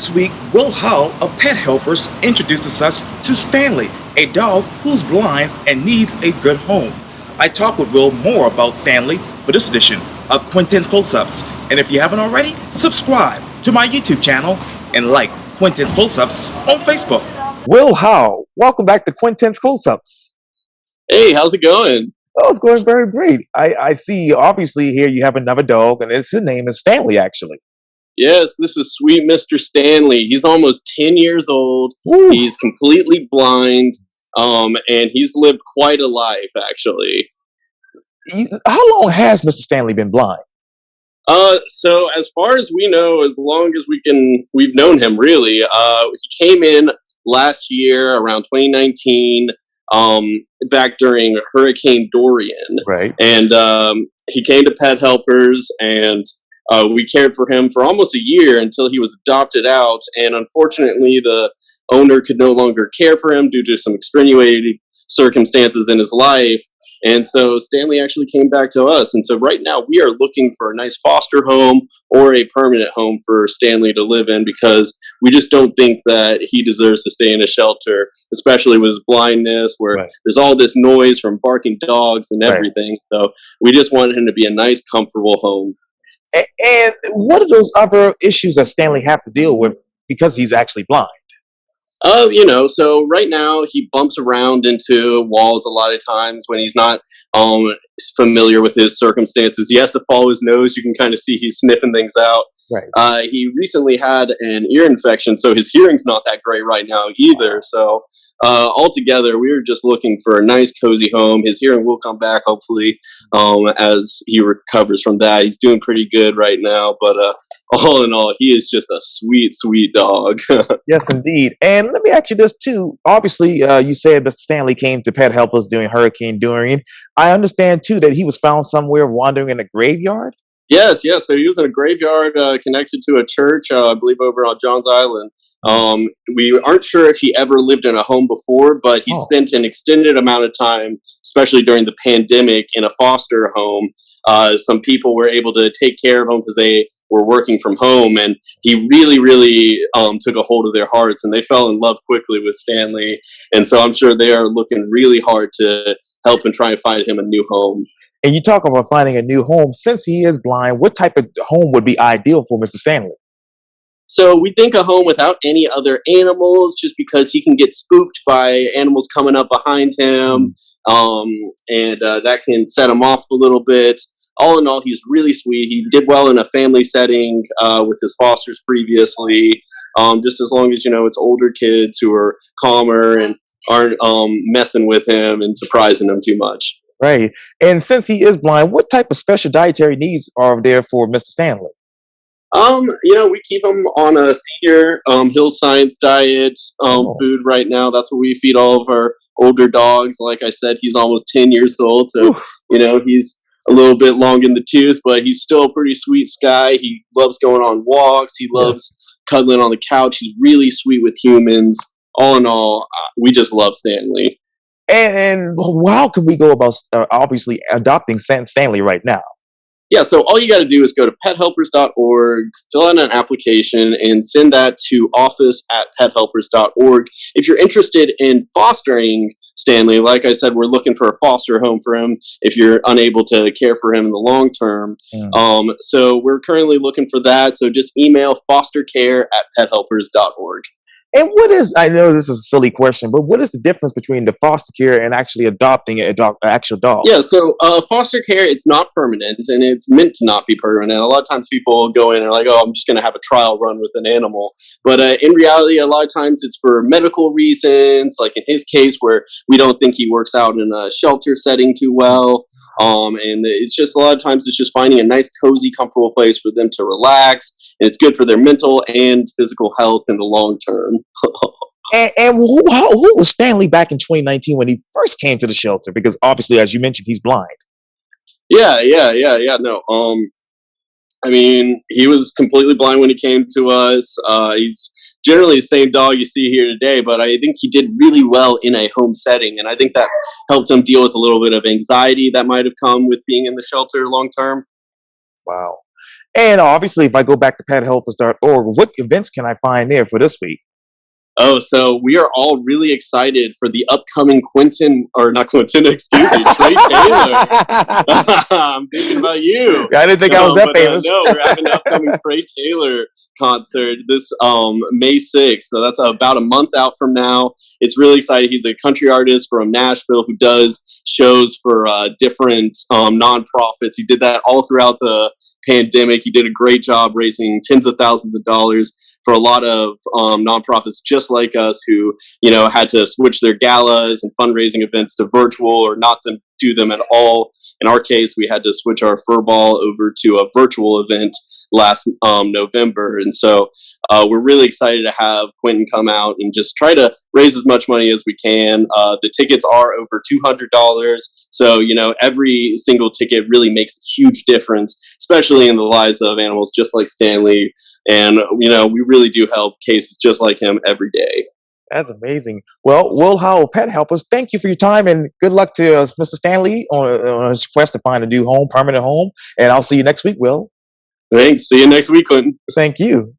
This week, Will Howell of Pet Helpers introduces us to Stanley, a dog who's blind and needs a good home. I talk with Will more about Stanley for this edition of Quintin's Close-Ups. And if you haven't already, subscribe to my YouTube channel and like Quintin's Close-Ups on Facebook. Will Howell, welcome back to Quintin's Close-Ups. Hey, how's it going? Oh, it's going very great. I see, obviously, here you have another dog, and his name is Stanley, actually. Yes, this is sweet Mr. Stanley. He's almost 10 years old. Ooh. He's completely blind, and he's lived quite a life, actually. How long has Mr. Stanley been blind? So as far as we know, as long as we've known him, really. He came in last year, around 2019, back during Hurricane Dorian. Right. And he came to Pet Helpers, and we cared for him for almost a year until he was adopted out. And unfortunately, the owner could no longer care for him due to some extenuating circumstances in his life. And so Stanley actually came back to us. And so right now we are looking for a nice foster home or a permanent home for Stanley to live in, because we just don't think that he deserves to stay in a shelter, especially with his blindness, where there's all this noise from barking dogs and everything. So we just want him to be a nice, comfortable home. And what are those other issues that Stanley have to deal with because he's actually blind? So right now he bumps around into walls a lot of times when he's not familiar with his circumstances. He has to follow his nose. You can kind of see he's sniffing things out. Right. He recently had an ear infection, so his hearing's not that great right now either. So altogether, we were just looking for a nice, cozy home. His hearing will come back, hopefully, as he recovers from that. He's doing pretty good right now, but all in all, he is just a sweet, sweet dog. Yes, indeed. And let me ask you this, too. Obviously, you said that Stanley came to Pet Helpers during Hurricane Dorian. I understand, too, that he was found somewhere wandering in a graveyard? Yes. So he was in a graveyard connected to a church, I believe, over on John's Island. We aren't sure if he ever lived in a home before, but he spent an extended amount of time, especially during the pandemic, in a foster home. Some people were able to take care of him because they were working from home, and he really, really took a hold of their hearts, and they fell in love quickly with Stanley. And so I'm sure they are looking really hard to help and try and find him a new home. And you talk about finding a new home. Since he is blind, what type of home would be ideal for Mr. Stanley? So we think a home without any other animals, just because he can get spooked by animals coming up behind him, and that can set him off a little bit. All in all, he's really sweet. He did well in a family setting with his fosters previously, just as long as, it's older kids who are calmer and aren't messing with him and surprising him too much. Right. And since he is blind, what type of special dietary needs are there for Mr. Stanley? We keep him on a senior Hill Science diet food right now. That's what we feed all of our older dogs. Like I said, he's almost 10 years old, so he's a little bit long in the tooth, but he's still a pretty sweet guy. He loves going on walks. He loves cuddling on the couch. He's really sweet with humans. All in all, we just love Stanley. And how can we go about obviously adopting Sam Stanley right now? Yeah, so all you got to do is go to pethelpers.org, fill out an application, and send that to office@pethelpers.org. If you're interested in fostering Stanley, like I said, we're looking for a foster home for him if you're unable to care for him in the long term. So we're currently looking for that. So just email fostercare@pethelpers.org. And I know this is a silly question, but what is the difference between the foster care and actually adopting an actual dog? Yeah, so foster care, it's not permanent, and it's meant to not be permanent. A lot of times people go in and are like, I'm just going to have a trial run with an animal. But in reality, a lot of times it's for medical reasons, like in his case, where we don't think he works out in a shelter setting too well. And it's just a lot of times it's just finding a nice, cozy, comfortable place for them to relax. And it's good for their mental and physical health in the long term. And who was Stanley back in 2019 when he first came to the shelter? Because obviously, as you mentioned, he's blind. Yeah. No. He was completely blind when he came to us. He's generally the same dog you see here today, but I think he did really well in a home setting, and I think that helped him deal with a little bit of anxiety that might have come with being in the shelter long term. Wow. And obviously, if I go back to pethelpers.org, what events can I find there for this week? Oh, so we are all really excited for the upcoming Quintin, or not Quintin, excuse me, Trey Taylor. I'm thinking about you. I didn't think I was that famous. No, we're having an upcoming Trey Taylor concert this May 6th. So that's about a month out from now. It's really exciting. He's a country artist from Nashville who does shows for different nonprofits. He did that all throughout the pandemic. He did a great job raising tens of thousands of dollars for a lot of nonprofits just like us who, had to switch their galas and fundraising events to virtual or not do them at all. In our case, we had to switch our furball over to a virtual event last November. And so we're really excited to have Quintin come out and just try to raise as much money as we can. The tickets are over $200. So, every single ticket really makes a huge difference, especially in the lives of animals just like Stanley. And, we really do help cases just like him every day. That's amazing. Well, Will Howell Pet Helpers, thank you for your time and good luck to Mr. Stanley on his quest to find a new home, permanent home. And I'll see you next week, Will. Thanks. See you next week, Quintin. Thank you.